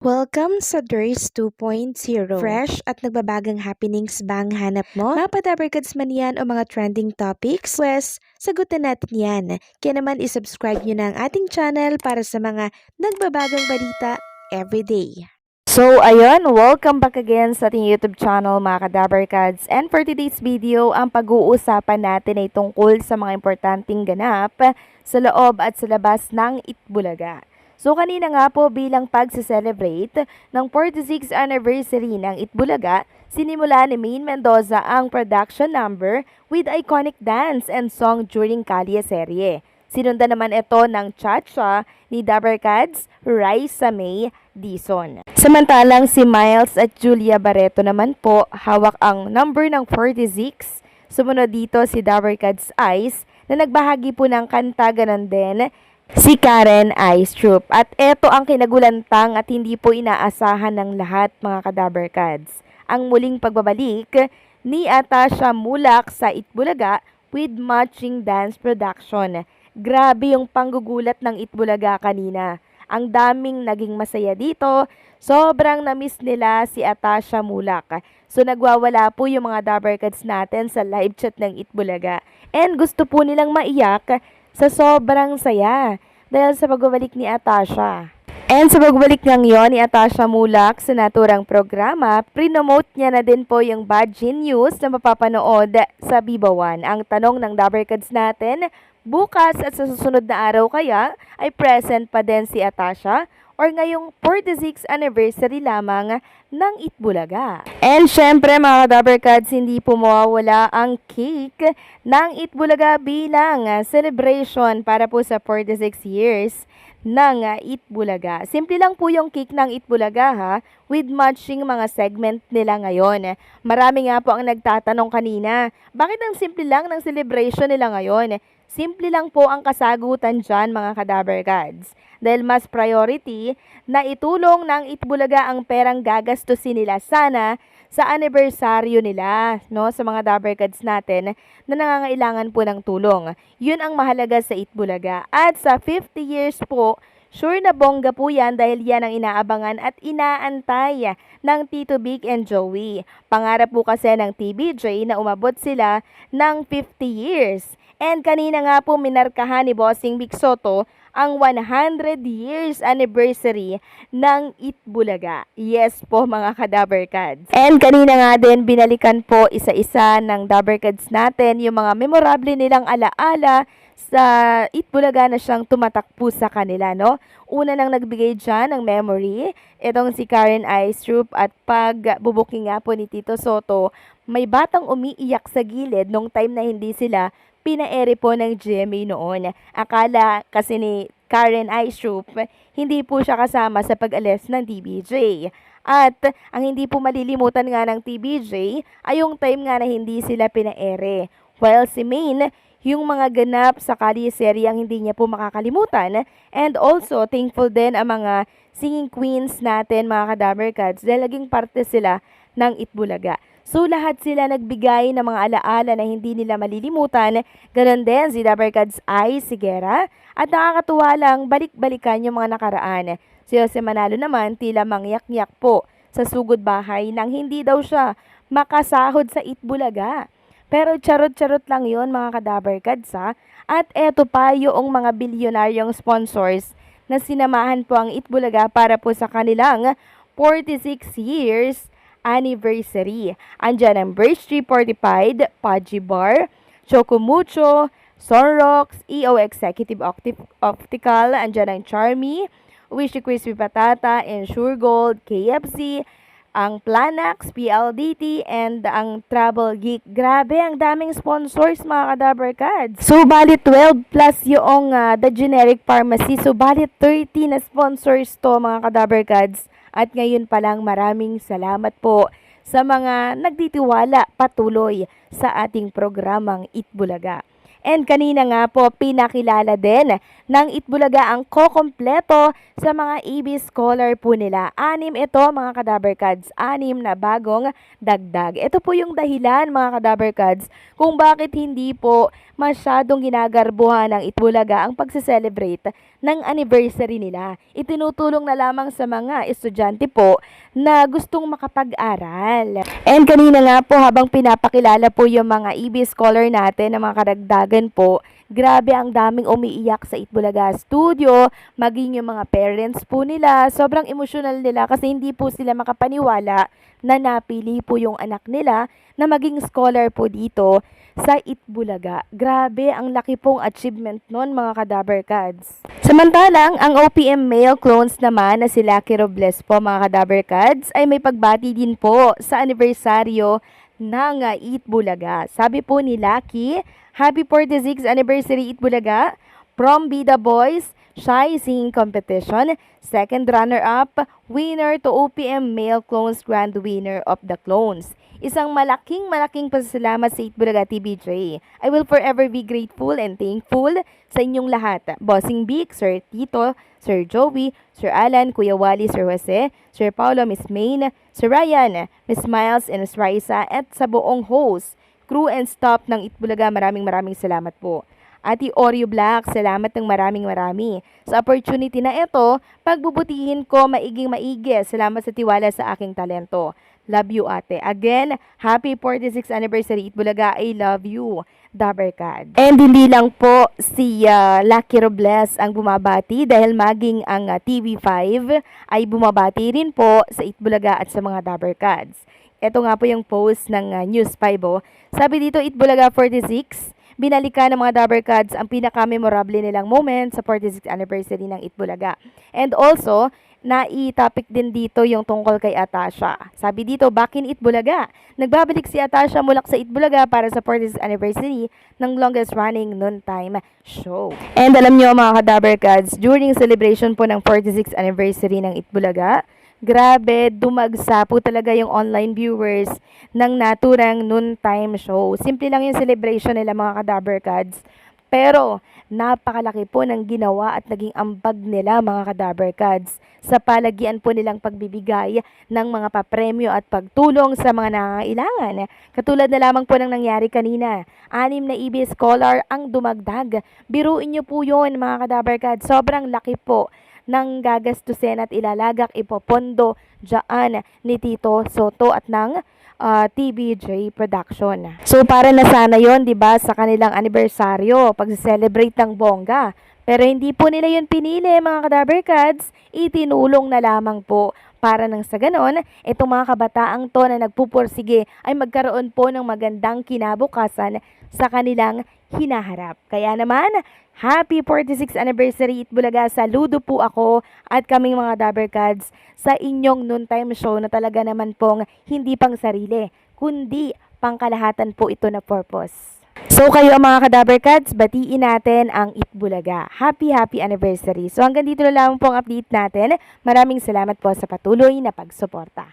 Welcome sa DRS 2.0. Fresh at nagbabagang happenings ba ang hanap mo? Mga padabarkads man yan o mga trending topics? Pwes, sagutin natin yan. Kaya naman isubscribe nyo na ang ating channel para sa mga nagbabagang balita everyday. So, ayun, welcome back again sa ating YouTube channel mga kadabarkads. And for today's video, ang pag-uusapan natin ay tungkol sa mga importanteng ganap sa loob at sa labas ng Itbulaga. So, kanina nga po bilang pagse-celebrate ng 46th anniversary ng Itbulaga, sinimula ni Maine Mendoza ang production number with iconic dance and song during Kalye serye. Sinundan naman ito ng cha-cha ni Dabarkads, Raisa May Dizon. Samantalang si Miles at Julia Barreto naman po hawak ang number ng 46. Sumunod dito si Dabarkads Ice na nagbahagi po ng kanta, ganon din si Karen Aistrup. At eto ang kinagulantang at hindi po inaasahan ng lahat mga kadabarkads. Ang muling pagbabalik ni Atasha Mulak sa Itbulaga with matching dance production. Grabe yung panggugulat ng Itbulaga kanina. Ang daming naging masaya dito. Sobrang na-miss nila si Atasha Mulak. So nagwawala po yung mga dabarkads natin sa live chat ng Itbulaga. And gusto po nilang maiyak sa sobrang saya dahil sa pagbabalik ni Atasha. And sa pagbabalik ng yon ni Atasha Mulak sa naturang programa, prinomote niya na din po yung Bad Genius na mapapanood sa Bibawan. Ang tanong ng dabarkads natin, bukas at sa susunod na araw kaya ay present pa din si Atasha or ngayong 46th anniversary lamang ng Itbulaga. And syempre mga dabarkads, hindi po mawawala ang cake ng Itbulaga bilang celebration para po sa 46 years ng Itbulaga. Simple lang po yung cake ng Itbulaga ha, with matching mga segment nila ngayon. Marami nga po ang nagtatanong kanina, bakit ang simple lang ng celebration nila ngayon? Simple lang po ang kasagutan dyan mga kadabarkads. Dahil mas priority na itulong ng Itbulaga ang perang gagastusin nila sana sa anibersaryo nila, no, sa mga dabarkads natin na nangangailangan po ng tulong. Yun ang mahalaga sa Itbulaga. At sa 50 years po, sure na bongga po yan dahil yan ang inaabangan at inaantay ng Tito Big and Joey. Pangarap po kasi ng TBJ na umabot sila ng 50 years. And kanina nga po minarkahan ni Bossing Big Soto ang 100 years anniversary ng Itbulaga. Yes po mga kadabarkads. And kanina nga din binalikan po isa-isa ng dabarkads natin yung mga memorable nilang alaala sa Itbulaga na siyang tumatak po sa kanila, no? Una nang nagbigay dyan ng memory, itong si Karen Aistrup, at pagbubuking nga po ni Tito Soto, may batang umiiyak sa gilid nung time na hindi sila pinaere po ng GMA noon. Akala kasi ni Karen Aistrup, hindi po siya kasama sa pag-alis ng TBJ. At ang hindi po malilimutan nga ng TBJ ay yung time nga na hindi sila pinaere. While si Maine, yung mga ganap sa Kalye serye ang hindi niya po makakalimutan. And also, thankful din ang mga singing queens natin mga kadabarkads dahil naging parte sila ng Itbulaga. So lahat sila nagbigay ng mga alaala na hindi nila malilimutan. Ganon din si Dabarkads Ay Sigera. At nakakatuwa lang balik-balikan yung mga nakaraan. Si Jose Manalo naman tila mangyak-yak po sa sugod bahay nang hindi daw siya makasahod sa Itbulaga. Pero charot-charot lang yon mga kadabarkads ha. At eto pa yung mga bilyonaryong sponsors na sinamahan po ang Itbulaga para po sa kanilang 46 years anniversary. Andyan ang Birch Tree Fortified, Pudgy Bar, Chocomucho, Sunrocks, EO Executive Optical, andyan ang Charmy, Wishy Crispy Patata, Ensure Gold, KFC, ang Planax, PLDT, and ang Travel Geek. Grabe, ang daming sponsors mga kadabarkads. So, balit 12 plus yung The Generic Pharmacy. So, balit 30 na sponsors to mga kadabarkads. At ngayon pa lang maraming salamat po sa mga nagtitiwala patuloy sa ating programang Itbulaga. And kanina nga po pinakilala din ng Itbulaga ang kokompleto sa mga AB Scholar po nila. 6 ito mga Kadaber Cards, 6 na bagong dagdag. Ito po yung dahilan mga Kadaber Cards kung bakit hindi po masyadong ginagarbuhan ng Itbulaga ang pagse-celebrate ng anniversary nila. Itinutulong na lamang sa mga estudyante po na gustong makapag-aral. And kanina nga po habang pinapakilala po yung mga EB Scholar natin na mga karagdagan po, grabe ang daming umiiyak sa Itbulaga Studio, maging yung mga parents po nila, sobrang emosyonal nila kasi hindi po sila makapaniwala na napili po yung anak nila na maging scholar po dito sa Itbulaga. Grabe, ang laki pong achievement nun mga Kadaber Cards. Samantalang, ang OPM male clones naman na si Lucky Robles po mga Kadaber Cards ay may pagbati din po sa anibersaryo ng Itbulaga. Sabi po ni Lucky, Happy 46th Anniversary Itbulaga from Bida Boys Shy Singing Competition, second runner-up, winner to OPM Male Clones Grand Winner of the Clones. Isang malaking pasasalamat sa Itbulaga TBJ. I will forever be grateful and thankful sa inyong lahat. Bossing Vic, Sir Tito, Sir Joey, Sir Alan, Kuya Wally, Sir Jose, Sir Paulo, Miss Maine, Sir Ryan, Miss Miles, and Miss Raisa, at sa buong host, crew and staff ng Itbulaga, maraming salamat po. Ati Oreo Black, salamat ng marami. Sa opportunity na ito, pagbubutihin ko maigi. Salamat sa tiwala sa aking talento. Love you ate. Again, happy 46th anniversary Itbulaga. I love you, Dabarkad. And hindi lang po si Lucky Robles ang bumabati dahil maging ang TV5 ay bumabati rin po sa Itbulaga at sa mga Dabarkads. Ito nga po yung post ng News 5. Sabi dito, Itbulaga 46, binalikan ng mga Dabarkads ang pinaka-memorable nilang moment sa 46th anniversary ng Itbulaga. And also, nai-topic din dito yung tungkol kay Atasha. Sabi dito, back in Itbulaga, nagbabalik si Atasha Mulak sa Itbulaga para sa 40th anniversary ng longest running noontime show. And alam nyo mga Kadabarkads, during celebration po ng 46th anniversary ng Itbulaga, grabe, dumagsa po talaga yung online viewers ng naturang noontime show. Simple lang yung celebration nila mga Kadabarkads. Pero, napakalaki po ng ginawa at naging ambag nila mga Kadabarkads sa palagian po nilang pagbibigay ng mga papremyo at pagtulong sa mga nangangailangan. Katulad na lamang po ng nangyari kanina, 6 na EB Scholar ang dumagdag. Biruin nyo po yun mga Kadabarkads, sobrang laki po ng gagastusin at ilalagak ipopondo dyan ni Tito Soto at ng TBJ Production. So para na sana yon, 'di ba, sa kanilang anibersaryo, pag-celebrate ng bongga. Pero hindi po nila yun pinili mga Kadabarkads, itinulong na lamang po para nang sa ganon, itong mga kabataang to na nagpupursige ay magkaroon po ng magandang kinabukasan sa kanilang hinaharap. Kaya naman, happy 46th anniversary Itbulaga. Saludo po ako at kaming mga Dabarkads sa inyong noontime show na talaga naman pong hindi pang sarili, kundi pangkalahatan po ito na purpose. So kayo ang mga Kadabarkads, batiin natin ang Itbulaga. Happy anniversary. So hanggang dito na lang po ang update natin. Maraming salamat po sa patuloy na pagsuporta.